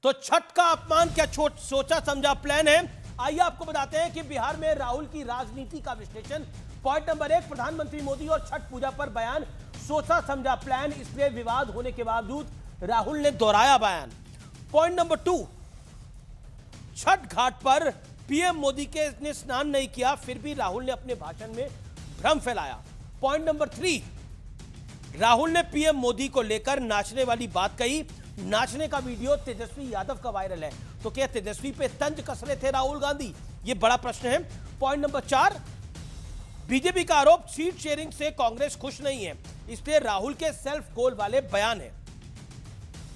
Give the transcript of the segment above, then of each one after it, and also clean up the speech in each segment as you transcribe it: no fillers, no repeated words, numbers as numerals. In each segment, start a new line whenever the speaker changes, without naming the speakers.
तो छठ का अपमान क्या सोचा समझा प्लान है? आइए आपको बताते हैं कि बिहार में राहुल की राजनीति का विश्लेषण। पॉइंट नंबर 1, प्रधानमंत्री मोदी और छठ पूजा पर बयान, सोचा समझा प्लान, इसलिए विवाद होने के बावजूद राहुल ने दोहराया बयान। पॉइंट नंबर 2, छठ घाट पर पीएम मोदी के ने स्नान नहीं किया, फिर भी राहुल ने अपने भाषण में भ्रम फैलाया। पॉइंट नंबर 3, राहुल ने पीएम मोदी को लेकर नाचने वाली बात कही। नाचने का वीडियो तेजस्वी यादव का वायरल है, तो क्या तेजस्वी पे तंज कस रहे थे राहुल गांधी? यह बड़ा प्रश्न है। पॉइंट नंबर 4, बीजेपी का आरोप, सीट शेयरिंग से कांग्रेस खुश नहीं है, इसलिए राहुल के सेल्फ गोल वाले बयान है।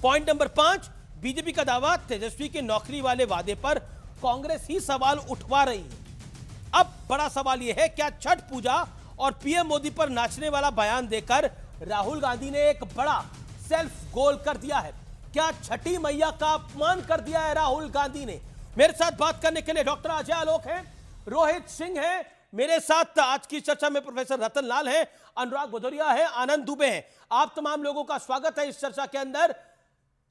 पॉइंट नंबर 5, बीजेपी का दावा, तेजस्वी के नौकरी वाले वादे पर कांग्रेस ही सवाल उठवा रही है। अब बड़ा सवाल यह है, क्या छठ पूजा और पीएम मोदी पर नाचने वाला बयान देकर राहुल गांधी ने एक बड़ा सेल्फ गोल कर दिया है? क्या छठी मैया का अपमान कर दिया है राहुल गांधी ने? मेरे साथ बात करने के लिए डॉक्टर अजय आलोक हैं, रोहित सिंह हैं, मेरे साथ आज की चर्चा में प्रोफेसर रतन लाल हैं, अनुराग भदौरिया है, आनंद दुबे हैं। आप तमाम लोगों का स्वागत है इस चर्चा के अंदर।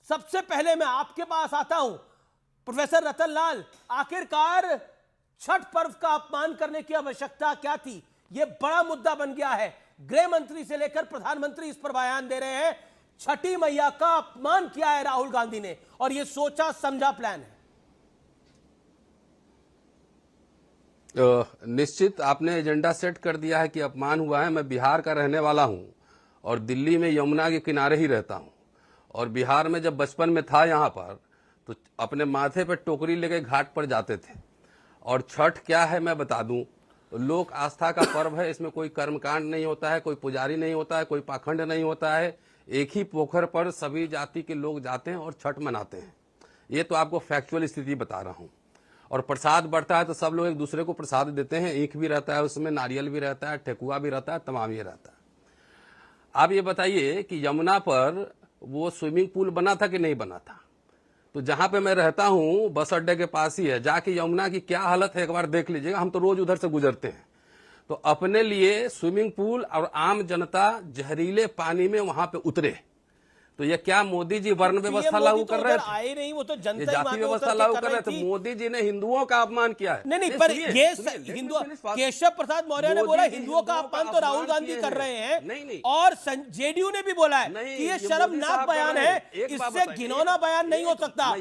सबसे पहले मैं आपके पास आता हूं, प्रोफेसर रतन लाल, आखिरकार छठ पर्व का अपमान करने की आवश्यकता क्या थी? यह बड़ा मुद्दा बन गया है। गृह मंत्री से लेकर प्रधानमंत्री इस पर बयान दे रहे हैं। छठी मैया का अपमान किया है राहुल गांधी ने, और यह सोचा समझा प्लान है।
निश्चित आपने एजेंडा सेट कर दिया है कि अपमान हुआ है। मैं बिहार का रहने वाला हूं और दिल्ली में यमुना के किनारे ही रहता हूं, और बिहार में जब बचपन में था यहाँ पर तो अपने माथे पर टोकरी लेके घाट पर जाते थे। और छठ क्या है मैं बता दूं, लोक आस्था का पर्व है। इसमें कोई कर्मकांड नहीं होता है, कोई पुजारी नहीं होता है, कोई पाखंड नहीं होता है। एक ही पोखर पर सभी जाति के लोग जाते हैं और छठ मनाते हैं। ये तो आपको फैक्चुअल स्थिति बता रहा हूँ। और प्रसाद बढ़ता है तो सब लोग एक दूसरे को प्रसाद देते हैं। ईख भी रहता है, उसमें नारियल भी रहता है, ठेकुआ भी रहता है, तमाम ये रहता है। आप ये बताइए कि यमुना पर वो स्विमिंग पूल बना था कि नहीं बना था? तो जहां पे मैं रहता हूं बस अड्डे के पास ही है, जाके यमुना की क्या हालत है एक बार देख लीजिएगा। हम तो रोज उधर से गुजरते हैं। तो अपने लिए स्विमिंग पूल और आम जनता जहरीले पानी में वहां पे उतरे, तो ये क्या मोदी जी वर्ण व्यवस्था लागू कर रहे थे?
आए नहीं, वो तो जनता
ये जाति व्यवस्था लागू कर रहे थे। मोदी जी ने हिंदुओं का अपमान किया है।
नहीं, पर ये हिंदू केशव प्रसाद मौर्य ने बोला हिंदुओं का अपमान तो राहुल गांधी कर रहे हैं।
नहीं,
और जेडीयू ने भी बोला है कि ये शर्मनाक बयान है, इससे घिनौना बयान नहीं हो सकता।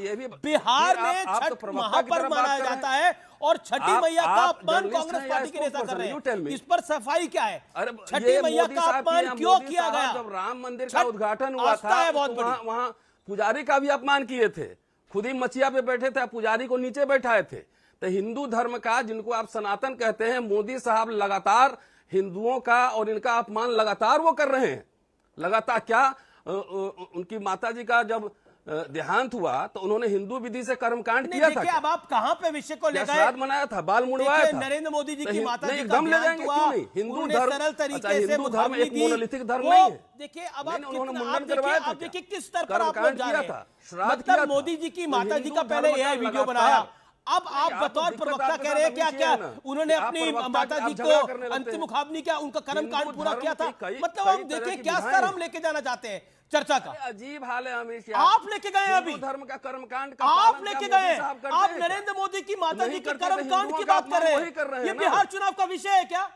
बिहार में छठ महापर्व मनाया जाता है और छठी मैया का अपमान कांग्रेस पार्टी के नेता कर रहे हैं। इस पर सफाई क्या है? छठी मैया का अपमान क्यों किया गया?
जब राम मंदिर का उद्घाटन हुआ था वहां पुजारी का भी अपमान किए थे। खुद ही मचिया पे बैठे थे, पुजारी को नीचे बैठाए थे। तो हिंदू धर्म का, जिनको आप सनातन कहते हैं, मोदी साहब लगातार हिंदुओं का और इनका अपमान लगातार वो कर रहे हैं। लगातार क्या, उनकी माता जी का जब देहांत हुआ तो उन्होंने हिंदू विधि से कर्मकांड किया था।
अब आप कहां पे विषय को लेकर
श्राद्ध मनाया था, बाल मुंडवाया था।
नरेंद्र मोदी जी की माता जी
एकदम ले जाएंगे, क्यों नहीं? हिंदू धर्म सरल तरीके से, हिंदू धर्म एक मोनोलिथिक धर्म नहीं है।
देखिए अब आप
उन्होंने मुंडन करवाया था,
देखिए किस स्तर पर आप लोग जा रहे हैं।
मतलब
मोदी जी की माता जी का पहले यह वीडियो बनाया, अब आप बतौर प्रवक्ता कह रहे हैं क्या उन्होंने अपनी माता जी को अंतिम मुखाग्नि किया, उनका कर्मकांड पूरा किया था? मतलब हम देखिए क्या स्तर हम लेके जाना चाहते हैं चर्चा का।
अजीब हाल है हमेश।
आप लेके गए अभी
धर्म का कर्मकांड का
आप लेके गए। आप नरेंद्र मोदी की माता जी के कर्मकांड की बात कर रहे हैं। ये बिहार चुनाव का विषय है क्या?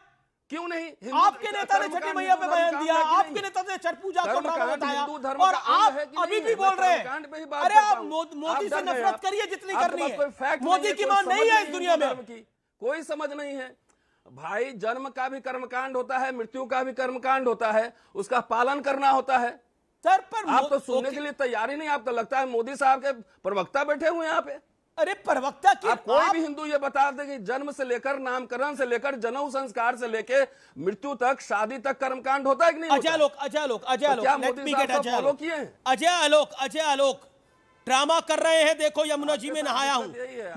क्यों नहीं?
आपके नेता ने छठी मैया पे बयान दिया, आपके नेता ने छठ पूजा को ड्रामा बताया, और आप अभी भी बोल रहे हैं। अरे आप मोदी से नफरत करिए जितनी करनी है, मोदी की मां नहीं है इस दुनिया में।
कोई समझ नहीं है भाई। जन्म का भी कर्मकांड होता है, मृत्यु का भी कर्मकांड होता है, उसका पालन करना होता है।
सर पर
आप तो सुनने के लिए तैयार ही नहीं। आपको लगता है मोदी साहब के प्रवक्ता बैठे हुए यहाँ पे?
अरे प्रवक्ता की
आप कोई भी हिंदू ये बता दे कि जन्म से लेकर, नामकरण से लेकर, जनेऊ संस्कार से लेकर मृत्यु तक, शादी तक कर्मकांड होता है कि नहीं?
अजय आलोक अजय आलोक ड्रामा कर रहे हैं। देखो यमुना जी में नहाया हूं।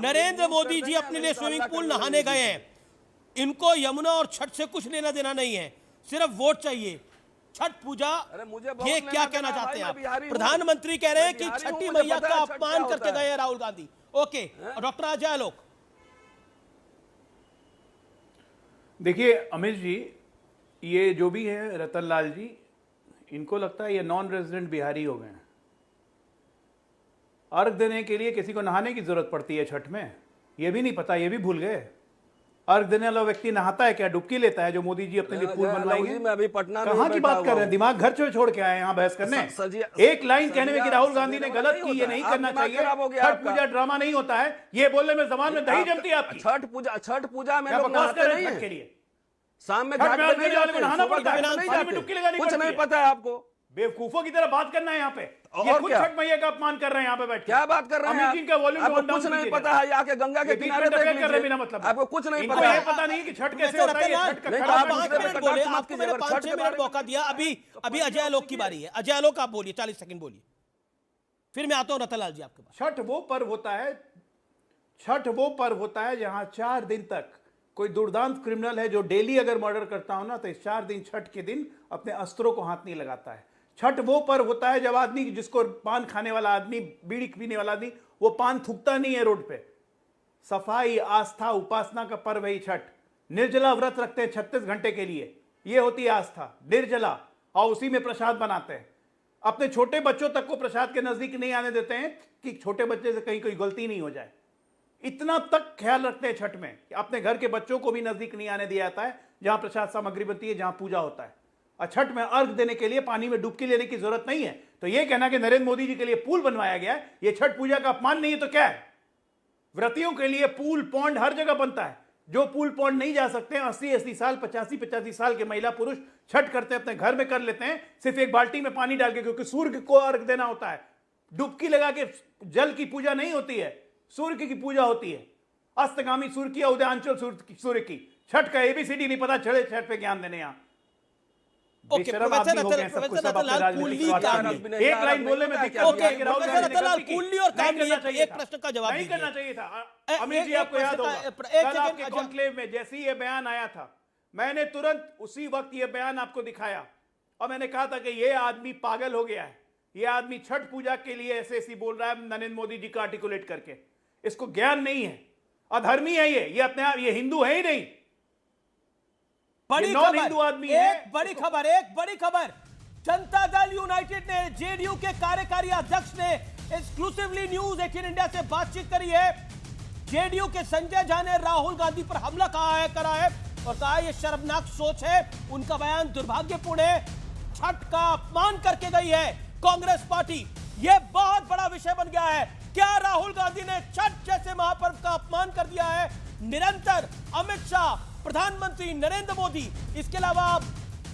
नरेंद्र मोदी जी अपने लिए स्विमिंग पूल नहाने गए हैं। इनको यमुना और छठ से कुछ लेना देना नहीं है, सिर्फ वोट चाहिए। छठ पूजा, ये क्या कहना चाहते हैं आप? प्रधानमंत्री कह रहे हैं कि छठी मैया का अपमान करके गए हैं राहुल गांधी। Okay, doctor Ajay Alok.
देखिए अमित जी, ये जो भी है रतन लाल जी, इनको लगता है ये नॉन रेजिडेंट बिहारी हो गए हैं। अर्घ देने के लिए किसी को नहाने की जरूरत पड़ती है छठ में? ये भी नहीं पता, ये भी भूल गए। अर्घ देने वाला व्यक्ति नहाता है क्या? डुबकी लेता है जो मोदी जी अपने लिए पुल बनवाएंगे?
मैं अभी पटना में
कहाँ की बात कर रहे हैं? दिमाग घर छोड़ के आए यहाँ बहस करने। एक लाइन कहने में कि राहुल गांधी ने गलत की, ये नहीं करना चाहिए, छठ पूजा ड्रामा नहीं होता है, ये बोलने में जबान में दही जमती है आपकी।
छठ पूजा में लोग नहाते नहीं हैं।
के लिए
शाम में घाट पे नहीं जाते,
नहाना
सुबह
पड़ता है,
घाट पे नहीं
पानी में
जाते।
डुबकी लगानी
कुछ
पड़ती
नहीं
है।
पता है आपको,
बेवकूफों की तरह बात करना है यहाँ पे।
और
ये खुद
क्या?
छठ मैया का अपमान कर रहे हैं यहाँ पे बैठ के।
क्या बात कर रहे हैं
अमित जी का वॉल्यूम
आपको
टोन डाउन
कुछ नहीं
कीजिएगा।
पता है, आके गंगा के किनारे देख
कर रहे
लीजिए।
बिना मतलब
आपको कुछ नहीं
इनको
पता
ये
है।
पता नहीं कि छठ कैसे
प्रोफेसर
होता है, ये
रतनलाल,
छठ का
नहीं,
खड़ा
आप
है।
5 मिनट बोले, आपको मैंने 5-6 मिनट मौका दिया। अभी अजय आलोक की बारी है। अजय आलोक आप बोलिए, 40 सेकंड बोलिए, फिर मैं आता हूं रतनलाल जी आपके पास।
छठ वो पर्व होता है, छठ वो पर्व होता है जहां 4 दिन तक कोई दुर्दांत क्रिमिनल है जो डेली अगर मर्डर करता हो ना, तो इस 4 दिन छठ के दिन अपने अस्त्रों को हाथ नहीं लगाता है। छठ वो पर्व होता है जब आदमी, जिसको पान खाने वाला आदमी, बीड़ी पीने वाला आदमी, वो पान थूकता नहीं है रोड पे। सफाई, आस्था, उपासना का पर्व है छठ। निर्जला व्रत रखते हैं 36 घंटे के लिए, ये होती है आस्था, निर्जला, और उसी में प्रसाद बनाते हैं। अपने छोटे बच्चों तक को प्रसाद के नजदीक नहीं आने देते हैं कि छोटे बच्चे से कहीं कोई गलती नहीं हो जाए। इतना तक ख्याल रखते हैं छठ में कि अपने घर के बच्चों को भी नजदीक नहीं आने दिया जाता है जहां प्रसाद सामग्री बनती है, जहां पूजा होता है। और छठ में अर्घ देने के लिए पानी में डुबकी लेने की जरूरत नहीं है। तो यह कहना कि नरेंद्र मोदी जी के लिए पुल बनवाया गया है, यह छठ पूजा का अपमान नहीं है तो क्या है? व्रतियों के लिए पुल पौंड हर जगह बनता है। जो पुल पौंड नहीं जा सकते हैं, 80-80 साल, 85-85 साल के महिला पुरुष छठ करते हैं, अपने घर में कर लेते हैं, सिर्फ एक बाल्टी में पानी डाल के, क्योंकि सूर्य को अर्घ देना होता है। डुबकी लगा के जल की पूजा नहीं होती है, सूर्य की पूजा होती है। अस्तगामी सूर्य की, उदयांचल सूर्य की। छठ का एबीसीडी नहीं पता चले छठ पे ज्ञान देने यहाँ।
ओके, प्रोफेसर रतनलाल, कुंडली कामली,
एक लाइन बोलने में दिक्कत।
ओके, प्रोफेसर रतनलाल, कुंडली और कामली, एक प्रश्न का जवाब
नहीं
दीजिए।
करना चाहिए था। अमित जी, आपको याद होगा कल आपके कॉन्क्लेव में जैसे ही ये बयान आया था, मैंने तुरंत उसी वक्त ये बयान आपको दिखाया और मैंने कहा था कि ये आदमी पागल हो गया है। ये आदमी छठ पूजा के लिए ऐसे ऐसी बोल रहा है नरेंद्र मोदी जी का आर्टिकुलेट करके। इसको ज्ञान नहीं है, अधर्मी है ये अपने आप, ये हिंदू है ही नहीं,
बड़ी
नॉन हिंदू आदमी है।
एक बड़ी खबर, जनता दल यूनाइटेड ने, जेडीयू के कार्यकारी अध्यक्ष ने एक्सक्लूसिवली न्यूज 18 इंडिया से बातचीत करी है। जेडीयू के संजय झा ने राहुल गांधी पर हमला करा है और कहा यह शर्मनाक सोच है। उनका बयान दुर्भाग्यपूर्ण है, छठ का अपमान करके गई है कांग्रेस पार्टी। यह बहुत बड़ा विषय बन गया है। क्या राहुल गांधी ने छठ जैसे महापर्व का अपमान कर दिया है? निरंतर अमित शाह, प्रधानमंत्री नरेंद्र मोदी, इसके अलावा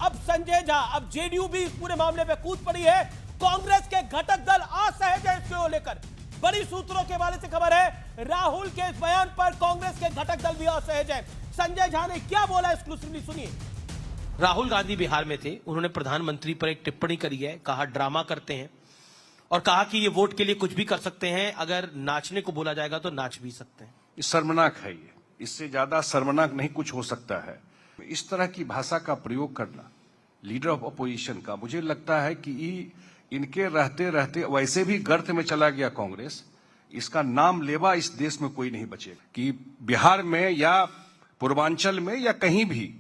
अब संजय झा, अब जेडीयू भी इस पूरे मामले में कूद पड़ी है। कांग्रेस के घटक दल असहज है इसको लेकर। बड़ी सूत्रों के हवाले से खबर है, राहुल के इस बयान पर कांग्रेस के घटक दल भी असहज है। संजय झा ने क्या बोला, एक्सक्लूसिवली सुनिए।
राहुल गांधी बिहार में थे, उन्होंने प्रधानमंत्री पर एक टिप्पणी करी है, कहा ड्रामा करते हैं और कहा कि ये वोट के लिए कुछ भी कर सकते हैं, अगर नाचने को बोला जाएगा तो नाच भी सकते हैं।
शर्मनाक है ये, इससे ज्यादा शर्मनाक नहीं कुछ हो सकता है। इस तरह की भाषा का प्रयोग करना लीडर ऑफ अपोजिशन का, मुझे लगता है कि इनके रहते रहते वैसे भी गर्त में चला गया कांग्रेस। इसका नाम लेवा इस देश में कोई नहीं बचेगा कि बिहार में या पूर्वांचल में या कहीं भी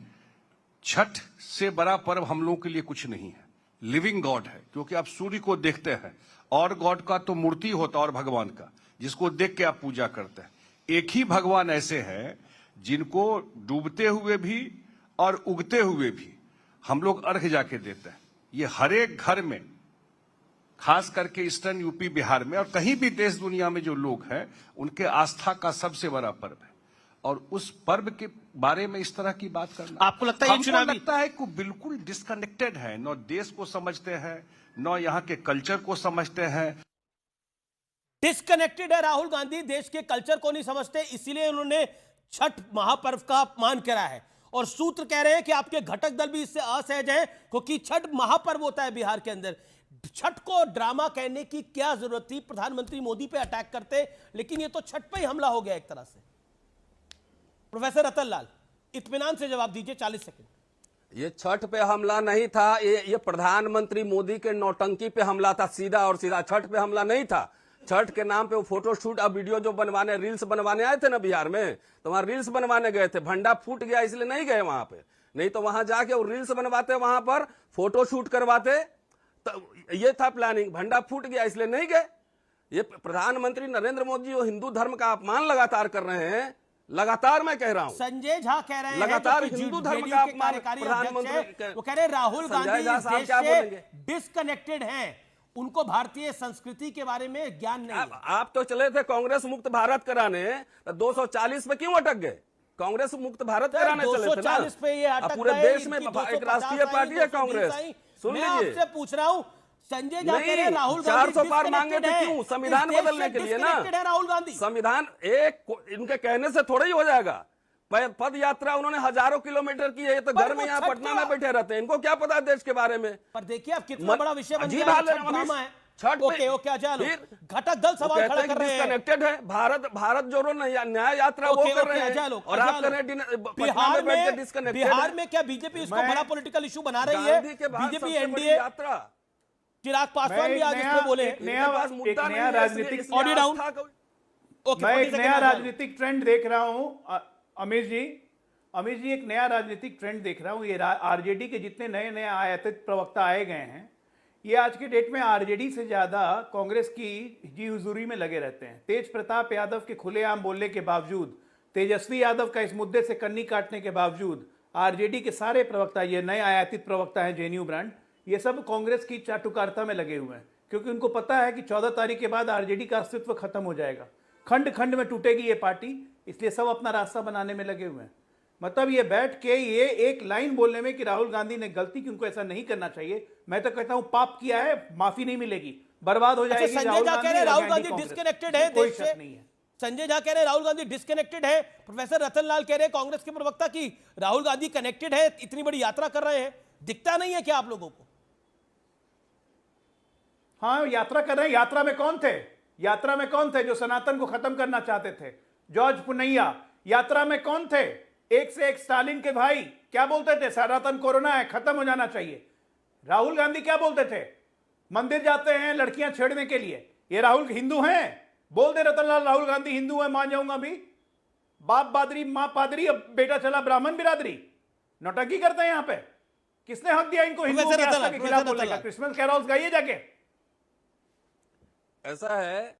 छठ से बड़ा पर्व हम लोगों के लिए कुछ नहीं है। लिविंग गॉड है, क्योंकि आप सूर्य को देखते हैं, और गॉड का तो मूर्ति होता है, और भगवान का जिसको देख के आप पूजा करते हैं। एक ही भगवान ऐसे हैं जिनको डूबते हुए भी और उगते हुए भी हम लोग अर्घ जाके देते हैं। ये हर एक घर में, खास करके ईस्टर्न यूपी बिहार में और कहीं भी देश दुनिया में जो लोग हैं, उनके आस्था का सबसे बड़ा पर्व है। और उस पर्व के बारे में इस तरह की बात करना,
आपको लगता है ये चुनावी,
लगता है कि बिल्कुल डिस्कनेक्टेड है, न देश को समझते हैं, न यहाँ के कल्चर को समझते हैं।
डिस्कनेक्टेड है राहुल गांधी, देश के कल्चर को नहीं समझते, इसीलिए उन्होंने छठ महापर्व का अपमान करा है। और सूत्र कह रहे हैं कि आपके घटक दल भी इससे असहज हैं, क्योंकि छठ महापर्व होता है बिहार के अंदर। छठ को ड्रामा कहने की क्या जरूरत थी? प्रधानमंत्री मोदी पे अटैक करते, लेकिन ये तो छठ पे ही हमला हो गया एक तरह से। प्रोफेसर रतनलाल, इत्मीनान से जवाब दीजिए, 40 सेकंड।
ये छठ पे हमला नहीं था, ये प्रधानमंत्री मोदी के नौटंकी पे हमला था, सीधा और सीधा। छठ पे हमला नहीं था। छठ के नाम पे वो फोटोशूट और वीडियो जो बनवाने, रील्स बनवाने आए थे ना बिहार में, तो वहां रील्स बनवाने गए थे। भंडा फूट गया इसलिए नहीं गए वहां पे, नहीं तो वहां जाके वो रील्स बनवाते, वहां पर फोटोशूट करवाते। तो ये था प्लानिंग, भंडा फूट गया इसलिए नहीं गए। ये प्रधानमंत्री नरेंद्र मोदी जो हिंदू धर्म का अपमान लगातार कर रहे हैं, लगातार मैं कह रहा हूं,
संजय झा कह रहे हैं
लगातार
जो कि
हिंदू
JDU
धर्म
के
का अपमान
कार्यकारी अध्यक्ष
प्रधानमंत्री
हैं, वो कह रहे हैं राहुल
संजय
गांधी
झा
इस
साहब
देश
क्या
से
बोलेंगे?
डिस्कनेक्टेड हैं, उनको भारतीय संस्कृति के बारे में ज्ञान नहीं है।
आप तो चले थे कांग्रेस मुक्त भारत कराने, 240 पे क्यों अटक गए? कांग्रेस मुक्त भारत कराने चले थे ना।
240 पे ये
अब
अटक
पूरे
गए,
देश में
इनकी
एक
250
राष्ट्रीय पार्टी है
220
कांग्रेस।
आई।
सुन
मैं
लीजिए,
आपसे पूछ रहा हूं, संजय झा कह रहे हैं राहुल गांधी
400 पार मांगे थे
disconnected
क्यों?
हैं।
संविधान
इस देश
बदलने
से
के लिए ना।
disconnected है राहुल गांधी।
संविधान इनके कहने से थोड़ा ही हो जाएगा। पद यात्रा उन्होंने हजारों किलोमीटर की है, तो
पर
घर में
वो
यहाँ
छठ
पटना
का-
में बैठे रहते हैं, इनको क्या पता है देश के बारे में?
पर देखिए अब कितना बड़ा विषय बन
अजीब
गया
हाल है,
छठ ड्रामा है।
छठ
ओके ओके चलो,
फिर
घटक दल सवाल खड़ा कर रहे हैं।
डिस्कनेक्टेड है भारत जोड़ो न्याय यात्रा वो
ओके,
कर
ओके,
रहे हैं,
अजालो,
और आप
अजालो।
कर रहे हैं
बिहार में
डिस्कनेक्टेड।
क्या बीजेपी इसको
मैं-
बड़ा पॉलिटिकल इशू बना रही है?
गांधी के बाद
बीजेपी
सबसे बड़ी
एनडीए
यात्रा।
चिराग पासवान भी आज इसमें बोले हैं।
एक नया राजनीतिक
ऑडियो डाउन। ओके,
मैं
40
एक
सेकंड
नया
आ जाओ।
राजनीतिक ट्रेंड देख रहा हूं अमित जी एक नया राजनीतिक ट्रेंड देख रहा हूं। ये आरजेडी के जितने नए नए आयातित प्रवक्ता आए गए हैं, ये आज के डेट में आरजेडी से ज्यादा कांग्रेस की जी हुजूरी में लगे रहते हैं। तेज प्रताप यादव के खुलेआम बोलने के बावजूद, तेजस्वी यादव का इस मुद्दे से कन्नी काटने के बावजूद, आरजेडी के सारे प्रवक्ता, ये नए आयातित प्रवक्ता हैं जेएनयू ब्रांड, ये सब कांग्रेस की चाटुकारिता में लगे हुए हैं, क्योंकि उनको पता है कि 14 तारीख के बाद आरजेडी का अस्तित्व खत्म हो जाएगा, खंड खंड में टूटेगी ये पार्टी, इसलिए सब अपना रास्ता बनाने में लगे हुए हैं। मतलब ये बैठ के ये एक लाइन बोलने में कि राहुल गांधी ने गलती की, उनको ऐसा नहीं करना चाहिए, मैं तो कहता हूं पाप किया है, माफी नहीं मिलेगी, बर्बाद हो
अच्छा,
जाएगी।
संजय झा कह रहे हैं राहुल गांधी
कांग्रेस।
डिस्कनेक्टेड है
कोई
देश
शक
से।
नहीं है।
संजय झा कह रहे हैं राहुल गांधी डिस्कनेक्टेड है। प्रोफेसर रतनलाल कह रहे हैं कांग्रेस के प्रवक्ता की राहुल गांधी कनेक्टेड है, इतनी बड़ी यात्रा कर रहे हैं, दिखता नहीं है क्या आप लोगों को?
हाँ, यात्रा कर रहे हैं। यात्रा में कौन थे? यात्रा में कौन थे जो सनातन को खत्म करना चाहते थे? जॉर्ज पुनैया। यात्रा में कौन थे? एक से एक स्टालिन के भाई क्या बोलते थे? सनातन कोरोना है, खत्म हो जाना चाहिए। राहुल गांधी क्या बोलते थे? मंदिर जाते हैं लड़कियां छेड़ने के लिए। ये राहुल हिंदू हैं? बोल दे रतनलाल राहुल गांधी हिंदू है, मान जाऊंगा भी। बाप बादरी, मां पादरी, अब बेटा चला ब्राह्मण बिरादरी। नौटंकी करते हैं यहां पे। किसने हक दिया इनको हिंदुओं की आस्था के खिलाफ बोलने का? क्रिसमस कैरोल्स गाइए जाके।
ऐसा है